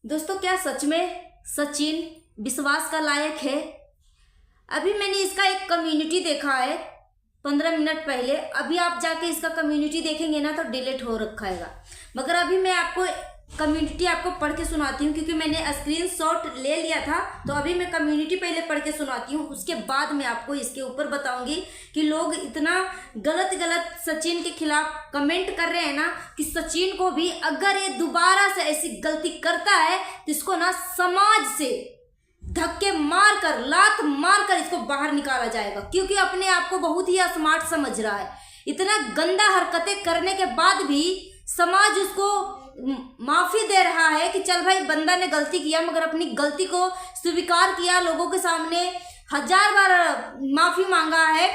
दोस्तों, क्या सच में सचिन विश्वास का लायक है? अभी मैंने इसका एक कम्युनिटी देखा है 15 मिनट पहले। अभी आप जाके इसका कम्युनिटी देखेंगे ना तो डिलीट हो रखा है। मगर अभी मैं आपको कम्युनिटी पढ़ के सुनाती हूँ, क्योंकि मैंने स्क्रीनशॉट ले लिया था। तो अभी मैं कम्युनिटी पहले पढ़ के सुनाती हूँ, उसके बाद मैं आपको इसके ऊपर बताऊंगी कि लोग इतना गलत गलत सचिन के खिलाफ कमेंट कर रहे हैं ना, कि सचिन को भी अगर ये दोबारा से ऐसी गलती करता है तो इसको ना समाज से धक्के मार कर, लात मार कर इसको बाहर निकाला जाएगा। क्योंकि अपने आप को बहुत ही स्मार्ट समझ रहा है। इतना गंदा हरकतें करने के बाद भी समाज उसको माफी दे रहा है कि चल भाई, बंदा ने गलती किया, मगर अपनी गलती को स्वीकार किया, लोगों के सामने 1000 बार माफी मांगा है।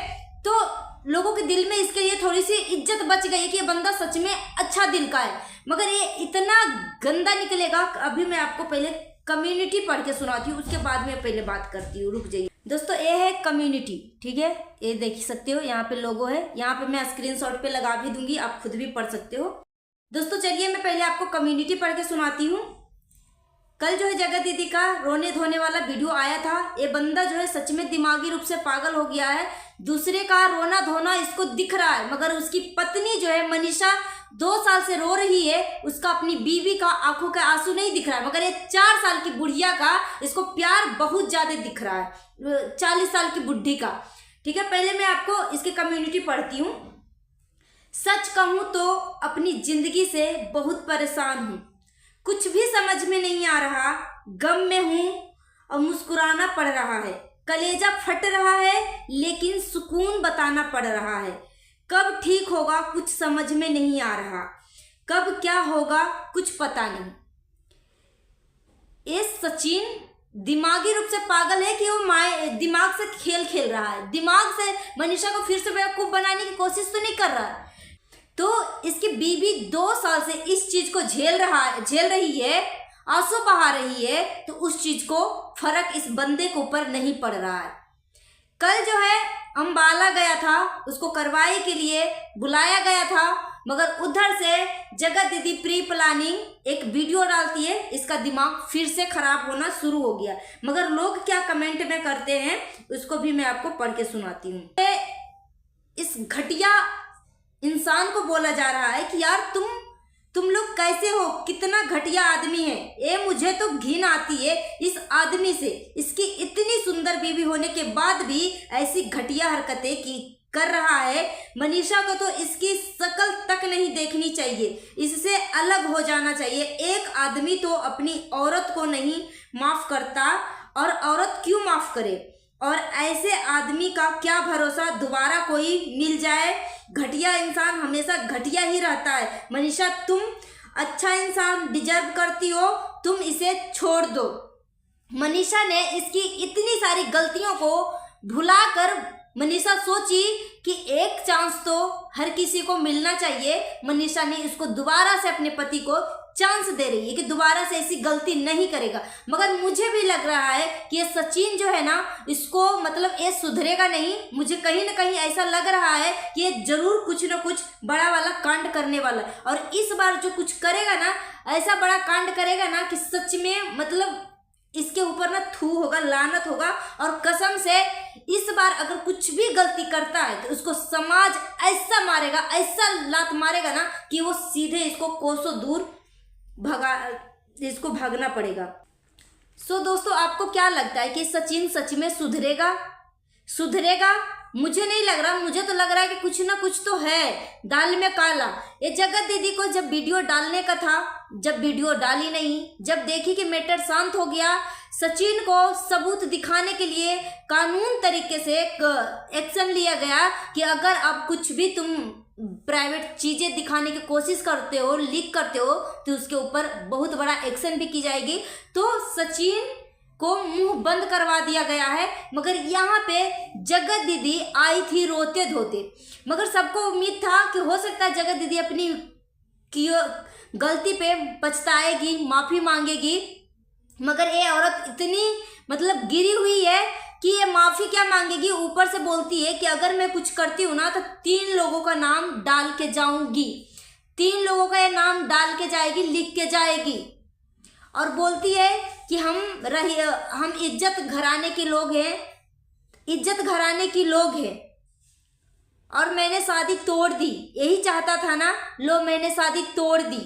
तो लोगों के दिल में इसके लिए थोड़ी सी इज्जत बच गई कि ये बंदा सच में अच्छा दिल का है। मगर ये इतना गंदा निकलेगा। अभी मैं आपको पहले कम्युनिटी पढ़ के सुनाती हूँ, उसके बाद मैं पहले बात करती हूँ। रुक जाइए दोस्तों, ये है कम्युनिटी, ठीक है, ये देख सकते हो, यहाँ पे लोगो है। यहाँ पे मैं स्क्रीनशॉट पे लगा भी दूंगी, आप खुद भी पढ़ सकते हो। दोस्तों चलिए मैं पहले आपको कम्युनिटी पढ़ के सुनाती हूँ। कल जो है जगत दीदी का रोने धोने वाला वीडियो आया था। ये बंदा जो है सच में दिमागी रूप से पागल हो गया है। दूसरे का रोना धोना इसको दिख रहा है, मगर उसकी पत्नी जो है मनीषा 2 साल से रो रही है, उसका अपनी बीवी का आंखों का आंसू नहीं दिख रहा है। मगर ये 4 साल की बुढ़िया का इसको प्यार बहुत ज्यादा दिख रहा है, 40 साल की बुढ़ी का। ठीक है, पहले मैं आपको इसकी कम्युनिटी पढ़ती हूँ। सच कहूं तो अपनी जिंदगी से बहुत परेशान हूं, कुछ भी समझ में नहीं आ रहा, गम में हूं और मुस्कुराना पड़ रहा है, कलेजा फट रहा है लेकिन सुकून बताना पड़ रहा है। कब ठीक होगा कुछ समझ में नहीं आ रहा, कब क्या होगा कुछ पता नहीं। ये सचिन दिमागी रूप से पागल है कि वो दिमाग से खेल रहा है। दिमाग से मनीषा को फिर से बेवकूफ बनाने की कोशिश तो नहीं कर रहा है। तो इसकी बीवी 2 साल से इस चीज को झेल रही है, आंसू बहा रही है, तो उस चीज को फर्क इस बंदे के ऊपर नहीं पड़ रहा है। कल जो है अंबाला गया था, उसको कार्रवाई के लिए बुलाया गया था, मगर उधर से जगत दीदी प्री प्लानिंग एक वीडियो डालती है, इसका दिमाग फिर से खराब होना शुरू हो गया। मगर लोग क्या कमेंट में करते हैं उसको भी मैं आपको पढ़ के सुनाती हूँ। इस घटिया इंसान को बोला जा रहा है कि यार तुम लोग कैसे हो, कितना घटिया आदमी है ये। मुझे तो घिन आती है इस आदमी से। इसकी इतनी सुंदर बीवी होने के बाद भी ऐसी घटिया हरकतें कर रहा है। मनीषा को तो इसकी शक्ल तक नहीं देखनी चाहिए, इससे अलग हो जाना चाहिए। एक आदमी तो अपनी औरत को नहीं माफ करता, और औरत क्यों माफ करे? और ऐसे आदमी का क्या भरोसा दोबारा कोई मिल जाए। घटिया इंसान हमेशा घटिया ही रहता है। मनीषा, तुम अच्छा इंसान डिजर्व करती हो, तुम इसे छोड़ दो। मनीषा ने इसकी इतनी सारी गलतियों को भुलाकर मनीषा सोची कि एक चांस तो हर किसी को मिलना चाहिए। मनीषा ने इसको दोबारा से अपने पति को चांस दे रही है कि दोबारा से ऐसी गलती नहीं करेगा। मगर मुझे भी लग रहा है कि ये सचिन जो है ना, इसको मतलब ये सुधरेगा नहीं। मुझे कहीं ना कहीं ऐसा लग रहा है कि ये जरूर कुछ ना कुछ बड़ा वाला कांड करने वाला है। और इस बार जो कुछ करेगा ना, ऐसा बड़ा कांड करेगा ना कि सच में मतलब इसके ऊपर ना थू होगा, लानत होगा। और कसम से इस बार अगर कुछ भी गलती करता है तो उसको समाज ऐसा मारेगा, ऐसा लात मारेगा ना कि वो सीधे इसको कोसों दूर इसको भागना पड़ेगा। सो दोस्तों, आपको क्या लगता है कि सचिन सच में सुधरेगा? मुझे नहीं लग रहा। मुझे तो लग रहा है कि कुछ ना कुछ तो है दाल में काला। ये जगत दीदी को जब वीडियो डालने का था, जब वीडियो डाली नहीं, जब देखी कि मैटर शांत हो गया, सचिन को सबूत दिखाने के लिए कानून तरीके से एक एक्शन लिया गया कि अगर आप कुछ भी तुम प्राइवेट चीजें दिखाने की कोशिश करते हो, लीक करते हो, तो उसके ऊपर बहुत बड़ा एक्शन भी की जाएगी। तो सचिन को मुंह बंद करवा दिया गया है। मगर यहाँ पे जगत दीदी आई थी रोते धोते। मगर सबको उम्मीद था कि हो सकता है जगत दीदी अपनी गलती पे पछताएगी, माफी मांगेगी। मगर ये औरत इतनी मतलब गिरी हुई है कि ये माफी क्या मांगेगी, ऊपर से बोलती है कि अगर मैं कुछ करती हूँ ना तो 3 लोगों का नाम डाल के जाऊंगी, 3 लोगों का ये नाम डाल के जाएगी, लिख के जाएगी। और बोलती है कि हम इज्जत घराने के लोग हैं, इज्जत घराने की लोग हैं और मैंने शादी तोड़ दी। यही चाहता था ना, लो मैंने शादी तोड़ दी।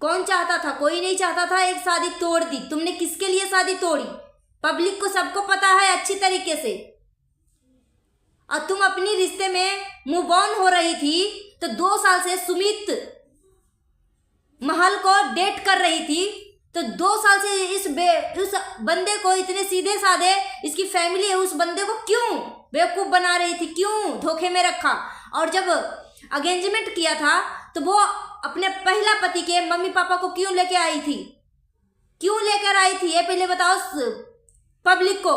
कौन चाहता था? कोई नहीं चाहता था एक शादी तोड़ दी। तुमने किसके लिए शादी तोड़ी? पब्लिक को सबको पता है अच्छी तरीके से। और तुम अपनी रिश्ते में मूव ऑन हो रही थी तो 2 साल से सुमित महल को डेट कर रही थी, तो 2 साल से उस बंदे को इतने सीधे साधे, इसकी फैमिली है, उस बंदे को क्यों बेवकूफ बना रही थी, क्यों धोखे में रखा? और जब अगेंजमेंट किया था तो वो अपने पहला पति के मम्मी पापा को क्यों लेके आई थी? क्यों लेकर आई थी ये पहले बताओ पब्लिक को।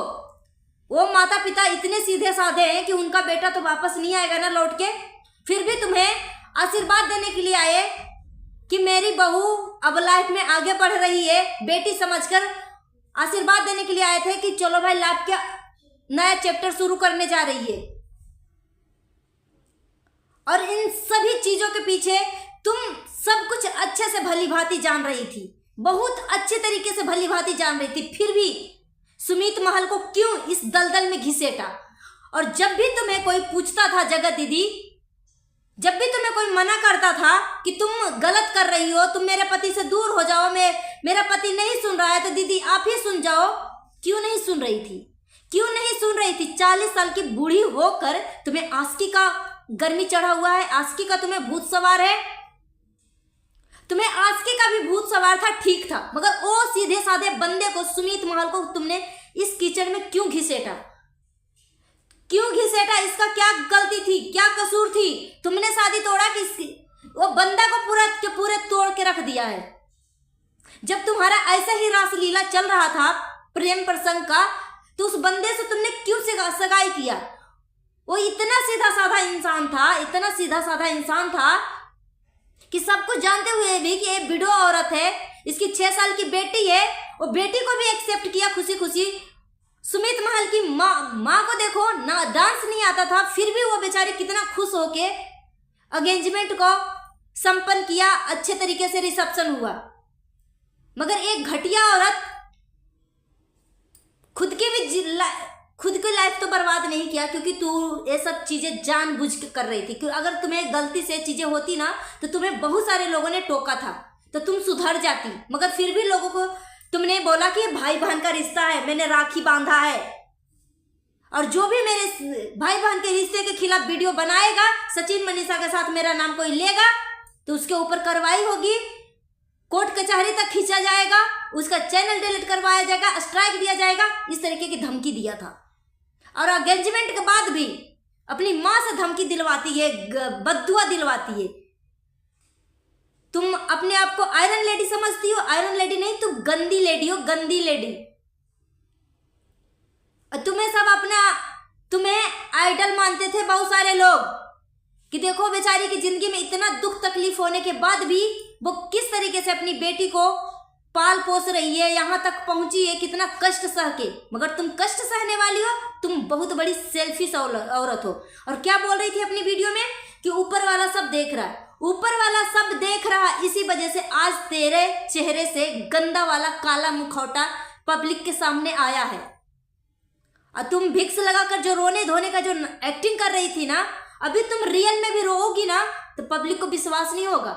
वो माता पिता इतने सीधे साधे हैं कि उनका बेटा तो वापस नहीं आएगा ना लौट के, फिर भी तुम्हें आशीर्वाद देने के लिए आए कि मेरी बहू अब लाइफ में आगे बढ़ रही है, बेटी समझकर आशीर्वाद देने के लिए आए थे कि चलो भाई लाइफ का नया चैप्टर शुरू करने जा रही है। और इन सभी चीजों के पीछे तुम सब कुछ अच्छे से भली भांति जान रही थी, बहुत अच्छे तरीके से भली भांति जान रही थी, फिर भी सुमित महल को क्यों इस दलदल में घिसेटा? और जब भी तुम्हें कोई पूछता था जगत दीदी, जब भी तुम्हें कोई मना करता था कि तुम गलत कर रही हो, तुम मेरे पति से दूर हो जाओ, मेरा पति नहीं सुन रहा है तो दीदी आप ही सुन जाओ, क्यों नहीं सुन रही थी? क्यों नहीं सुन रही थी? 40 साल की बूढ़ी होकर तुम्हें आशिकी का गर्मी चढ़ा हुआ है, आशिकी का तुम्हें भूत सवार है। तुम्हें आशिकी का भी भूत सवार था, ठीक था, मगर वो सीधे साधे बंदे को, सुमित महल को तुमने इस कीचड़ में क्यों घिसेटा? क्यों घिसेटा? इसका क्या गलती थी, क्या कसूर थी? तुमने शादी तोड़ा कि वो बंदा को पूरा के पूरे तोड़ के रख दिया है। जब तुम्हारा ऐसा ही रासलीला चल रहा था प्रेम प्रसंग का, तो उस बंदे से तुमने क्यों सगाई किया? वो इतना सीधा साधा इंसान था, इतना सीधा साधा इंसान था कि सब कुछ जानते हुए भी कि ये विडो औरत है, इसकी 6 साल की बेटी है, वो बेटी को भी एक्सेप्ट किया खुशी खुशी। सुमित महल की माँ को देखो ना, डांस नहीं आता था, फिर भी वो बेचारी कितना खुश होके अगेंजमेंट को संपन्न किया, अच्छे तरीके से रिसेप्शन हुआ। मगर एक घटिया औरत खुद की लाइफ तो बर्बाद नहीं किया, क्योंकि तू ये सब चीजें जानबूझ के कर रही थी। क्योंकि अगर तुम्हें गलती से चीजें होती ना तो तुम्हें बहुत सारे लोगों ने टोका था तो तुम सुधर जाती, मगर फिर भी लोगों को तुमने बोला कि भाई बहन का रिश्ता है, मैंने राखी बांधा है, और जो भी मेरे भाई बहन के रिश्ते के खिलाफ वीडियो बनाएगा, सचिन मनीषा के साथ मेरा नाम कोई लेगा तो उसके ऊपर कार्रवाई होगी, कोर्ट कचहरी तक खींचा जाएगा, उसका चैनल डिलीट करवाया जाएगा, स्ट्राइक दिया जाएगा, इस तरीके की धमकी दिया था। और एंगेजमेंट के बाद भी अपनी माँ से धमकी दिलवाती है, बद्दुआ दिलवाती है। तुम अपने आप को आयरन लेडी समझती हो? आयरन लेडी नहीं, तुम गंदी लेडी हो, गंदी लेडी। तुम्हें आइडल मानते थे बहुत सारे लोग कि देखो बेचारी की जिंदगी में इतना दुख तकलीफ होने के बाद भी वो किस तरीके से अपनी बेटी को पाल पोस रही है, यहाँ तक पहुंची है, कितना कष्ट सह के। मगर तुम कष्ट सहने वाली हो, तुम बहुत बड़ी सेल्फिश औरत हो। और क्या बोल रही थी अपनी वीडियो में कि ऊपर वाला सब देख रहा है, ऊपर वाला सब देख रहा है, इसी वजह से आज तेरे चेहरे से गंदा वाला काला मुखौटा पब्लिक के सामने आया है। और तुम भिक्स लगाकर जो रोने धोने का जो एक्टिंग कर रही थी ना, अभी तुम रियल में भी रोओगी ना तो पब्लिक को विश्वास नहीं होगा,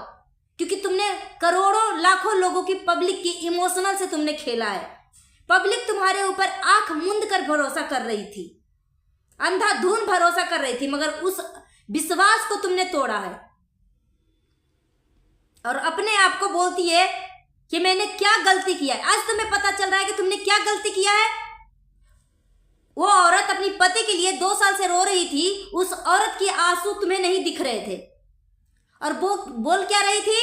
क्योंकि तुमने करोड़ों लाखों लोगों की पब्लिक की इमोशनल से तुमने खेला है। पब्लिक तुम्हारे ऊपर आंख मूंद कर भरोसा कर रही थी, अंधाधुंध भरोसा कर रही थी, मगर उस विश्वास को तुमने तोड़ा है। और अपने आप को बोलती है कि मैंने क्या गलती किया है। आज तुम्हें पता चल रहा है कि तुमने क्या गलती किया है। वो औरत अपनी पति के लिए 2 साल से रो रही थी, उस औरत की आंसू तुम्हें नहीं दिख रहे थे, और वो बोल क्या रही थी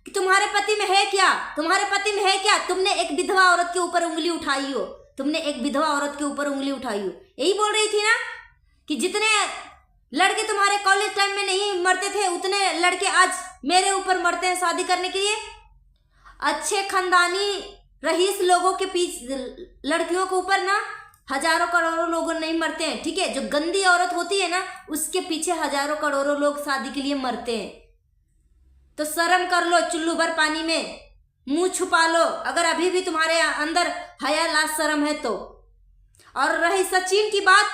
कि तुम्हारे पति में है क्या, तुम्हारे पति में है क्या। तुमने एक विधवा औरत के ऊपर उंगली उठाई हो, तुमने एक विधवा औरत के ऊपर उंगली उठाई हो। यही बोल रही थी ना कि जितने लड़के तुम्हारे कॉलेज टाइम में नहीं मरते थे, उतने लड़के आज मेरे ऊपर मरते हैं शादी करने के लिए। अच्छे खानदानी रईस लोगों के पीछे लड़कियों के ऊपर ना हजारों करोड़ों लोग नहीं मरते हैं, ठीक है। जो गंदी औरत होती है ना, उसके पीछे हजारों करोड़ों लोग शादी के लिए मरते हैं। तो शर्म कर लो, चुल्लू भर पानी में मुंह छुपा लो अगर अभी भी तुम्हारे अंदर हया लाज शर्म है तो। और रही सचिन की बात,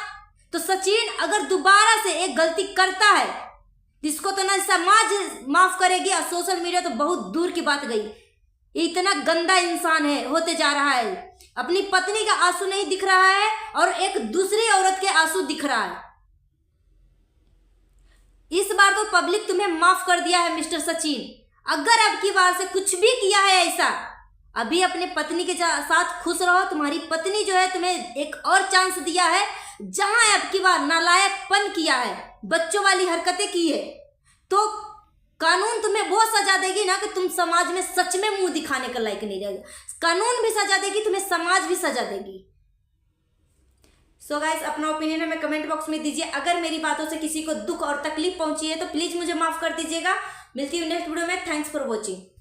तो सचिन अगर दोबारा से एक गलती करता है जिसको तो ना समाज माफ करेगी और सोशल मीडिया तो बहुत दूर की बात गई। इतना गंदा इंसान है, होते जा रहा है। अपनी पत्नी का आंसू नहीं दिख रहा है और एक दूसरी औरत के आंसू दिख रहा है। इस बार तो पब्लिक तुम्हें माफ कर दिया है मिस्टर सचिन। अगर अब की बार से कुछ भी किया है ऐसा, अभी अपने पत्नी के साथ खुश रहो। तुम्हारी पत्नी जो है तुम्हें एक और चांस दिया है। जहां अब की बार नालायकपन किया है, बच्चों वाली हरकतें की है, तो कानून तुम्हें वो सजा देगी ना कि तुम समाज में सच में मुंह दिखाने का लायक नहीं रहेगा। कानून भी सजा देगी, तुम्हें समाज भी सजा देगी। सो गाइस, अपना ओपिनियन हमें कमेंट बॉक्स में दीजिए। अगर मेरी बातों से किसी को दुख और तकलीफ पहुंची है तो प्लीज मुझे माफ कर दीजिएगा। मिलती हूँ नेक्स्ट वीडियो में। Thanks for watching.